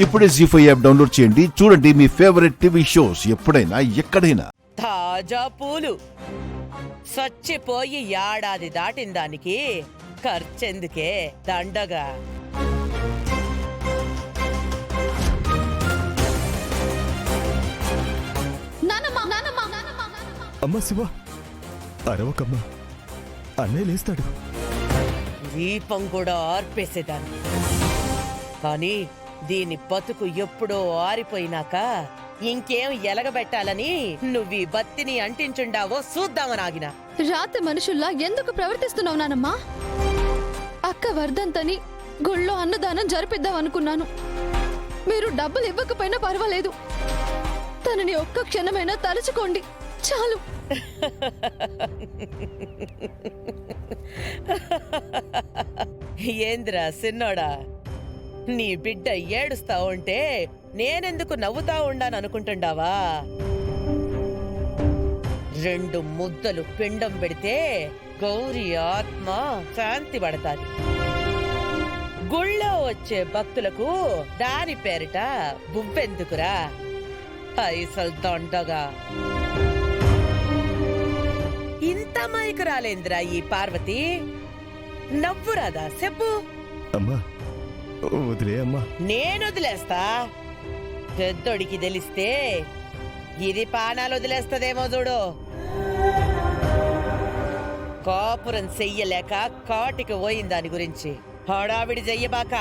ఇప్పుడే జీ5 app download చేయండి. చూడండి మీ ఫేవరెట్ టీవీ షోస్ ఎప్పుడైనా ఎక్కడైనా. తాజా పూలు చచ్చిపోయి ఏడాది దాటిన దానికి ఖర్చెందుకే దండగా. అమ్మ శివ, అరవకమ్మా, అన్నయ్య లేస్తాడు. దీపం కూడా ఆర్పేసేదాన్ని, కానీ దీని బతుకు ఎప్పుడో ఆరిపోయినాక ఇంకేం ఎలగబెట్టాలని నువ్వీ బత్తిని అంటించుండావో చూద్దామనాగిన. రాత్రి మనుషుల్లా ఎందుకు ప్రవర్తిస్తున్నావు నానమ్మా? అక్క వర్ధంతని గుళ్ళో అన్నదానం జరిపిద్దాం అనుకున్నాను. మీరు డబ్బులు ఇవ్వకపోయినా పర్వాలేదు, తనని ఒక్క క్షణమైనా తలుచుకోండి చాలు. ఏంద్రా సిన్నోడా, నీ బిడ్డ ఏడుస్తా ఉంటే నేనెందుకు నవ్వుతా ఉండాననుకుంటుండావా? 2 ముద్దలు పిండం పెడితే గౌరీ ఆత్మ శాంతి పడతాది. గుళ్ళో వచ్చే భక్తులకు దాని పేరిట బువ్వెందుకురా పైసలు దండగా. ఇంత మైకు రాలేంద్రా ఈ పార్వతి, నవ్వురాదా చెప్పు. అమ్మా వదిలే అమ్మా. నేను వదిలేస్తా, పెద్దోడికి తెలిస్తే ఇది పానాలు వదిలేస్తదేమో చూడు. కాపురం చెయ్యలేక కాటికి పోయింది దాని గురించి హడావిడి చెయ్యబాక.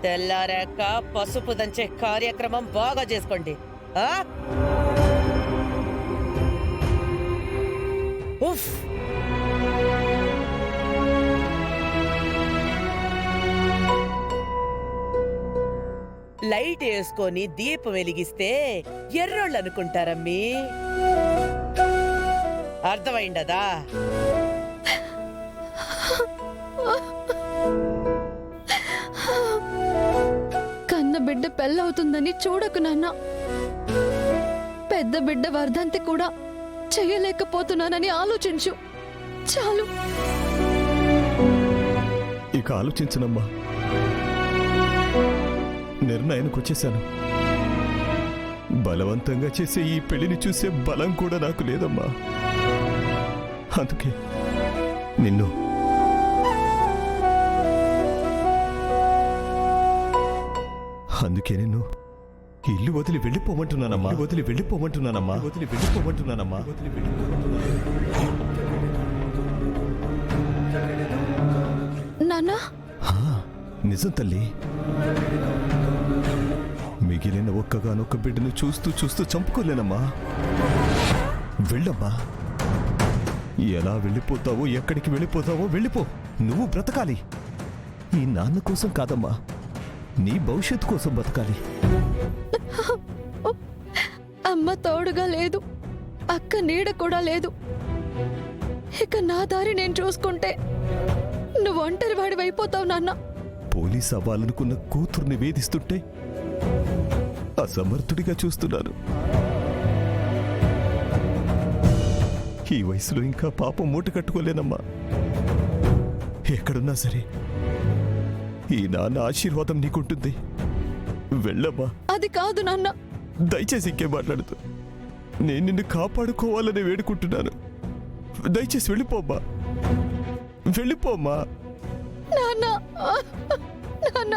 తెల్లారాక పసుపు దంచే కార్యక్రమం బాగా చేసుకోండి. ఉఫ్, లైట్ వేసుకొని దీపం వెలిగిస్తే ఎర్రోళ్ళు అనుకుంటారమ్మీ, అర్థమైండదా? కన్న బిడ్డ పెళ్ళవుతుందని చూడకు నాన్న. పెద్ద బిడ్డ వర్ధంతి కూడా చెయ్యలేకపోతున్నానని ఆలోచించు చాలు. ఇక ఆలోచించనమ్మా, నిర్ణయానికి వచ్చేశాను. బలవంతంగా చేసే ఈ పెళ్లిని చూసే బలం కూడా నాకు లేదమ్మా. అందుకే నిన్ను ఇల్లు వదిలి వెళ్ళిపోమంటున్నానమ్మా. నాన్నా, నిజం తల్లి. మిగిలిన ఒక్కగానొక్క బిడ్డను చూస్తూ చూస్తూ చంపుకోలేనమ్మా. వెళ్ళమ్మా. ఎలా వెళ్ళిపోతావో, ఎక్కడికి వెళ్ళిపోతావో వెళ్ళిపో. నువ్వు బ్రతకాలి. ఈ నాన్న కోసం కాదమ్మా, నీ భవిష్యత్తు కోసం బతకాలి. అమ్మ తోడుగా లేదు, అక్క నీడ కూడా లేదు. ఇక నా దారి నేను చూసుకుంటే నువ్వు ఒంటరి వాడివైపోతావు నాన్న. పోలీస్ అవ్వాలనుకున్న కూతుర్ని వేధిస్తుంటే అసమర్థుడిగా చూస్తున్నాను. ఈ వయసులో ఇంకా పాపం మూట కట్టుకోలేనమ్మా. ఎక్కడున్నా సరే ఈ నాన్న ఆశీర్వాదం నీకుంటుంది. వెళ్ళమ్మా. అది కాదు నాన్న. దయచేసి ఇంకే మాట్లాడుతూ నేను నిన్ను కాపాడుకోవాలని వేడుకుంటున్నాను. దయచేసి వెళ్ళిపోమ్మా, వెళ్ళిపోమ్మా. నాన్న, నాన్న.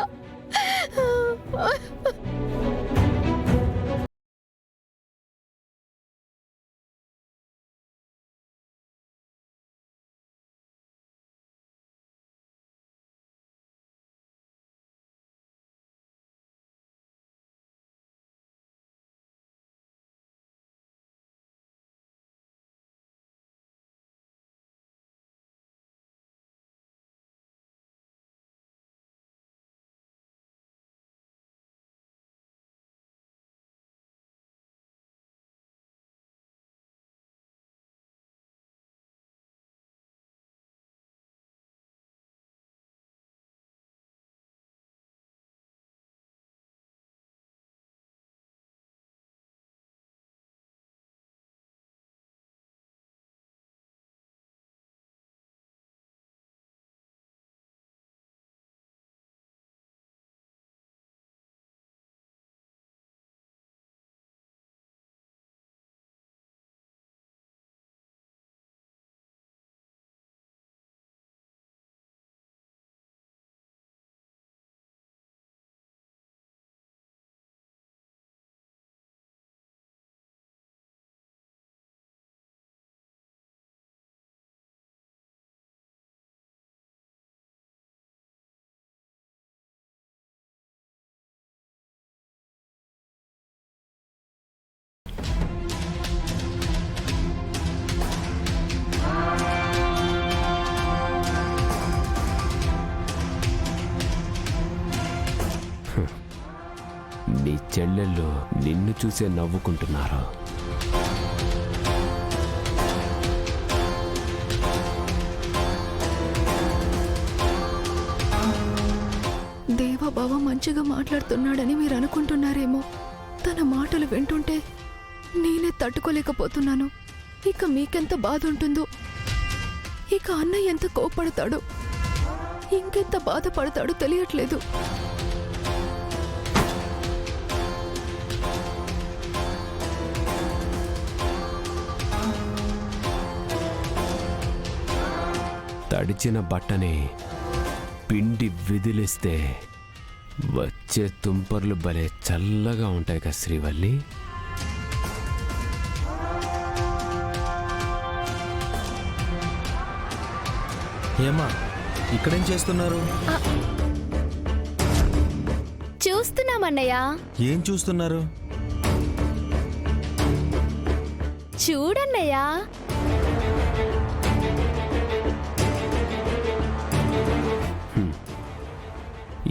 నీ చెల్లెళ్ళు నిన్ను చూసే నవ్వుకుంటున్నారు. దేవబావ మంచిగా మాట్లాడుతున్నాడని మీరు అనుకుంటున్నారేమో. తన మాటలు వింటుంటే నేనే తట్టుకోలేకపోతున్నాను. ఇక మీకెంత బాధ ఉంటుందో. ఇక అన్నయ్య ఎంత కోపడతాడో, ఇంకెంత బాధపడతాడో తెలియట్లేదు. తడిచిన బట్టని పిండి విదిలిస్తే వచ్చే తుంపర్లు భలే చల్లగా ఉంటాయి కదా శ్రీవల్లి. ఏమా ఇక్కడేం చేస్తున్నారు? చూస్తున్నామన్నయ్య. ఏం చూస్తున్నారు? చూడన్నయ్య.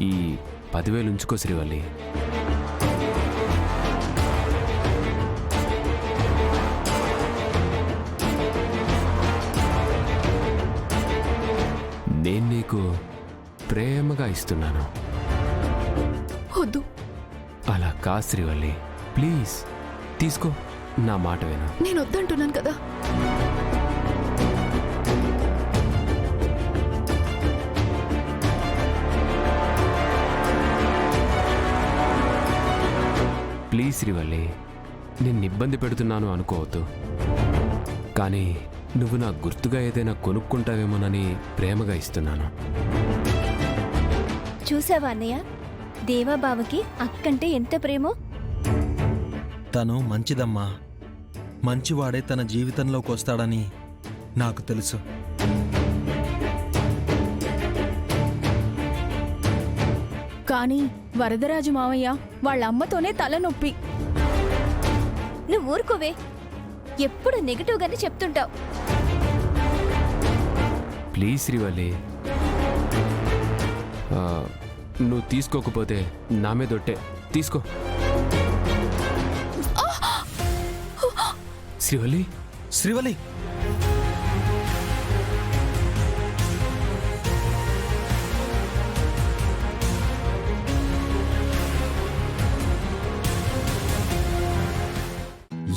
ఈ 10,000 ఉంచుకో శ్రీవల్లి. నేను నీకు ప్రేమగా ఇస్తున్నాను. వద్దు. అలా కా శ్రీవల్లి, ప్లీజ్ తీసుకో, నా మాట విను. నేను వద్దంటున్నాను కదా. ప్లీజ్ శ్రీవల్లి, నిన్ను ఇబ్బంది పెడుతున్నాను అనుకోవద్దు. కానీ నువ్వు నా గుర్తుగా ఏదైనా కొనుక్కుంటావేమోనని ప్రేమగా ఇస్తున్నాను. చూసావా అన్నయ్య, దేవాబావకి అక్కంటే ఎంత ప్రేమో. తను మంచిదమ్మా. మంచివాడే తన జీవితంలోకి వస్తాడని నాకు తెలుసు. కానీ వరదరాజు మావయ్య వాళ్ళ అమ్మతోనే తలనొప్పి. నువ్వు ఊరుకోవే, ఎప్పుడు నెగటివ్ గానే చెప్తుంటావు. ప్లీజ్ శ్రీవల్లి, నువ్వు తీసుకోకపోతే నా మీదొట్టే. తీసుకో శ్రీవల్లి. శ్రీవల్లి,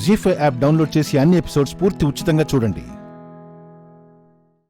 జీ5 యాప్ డౌన్లోడ్ చేసి అన్ని ఎపిసోడ్స్ పూర్తి ఉచితంగా చూడండి.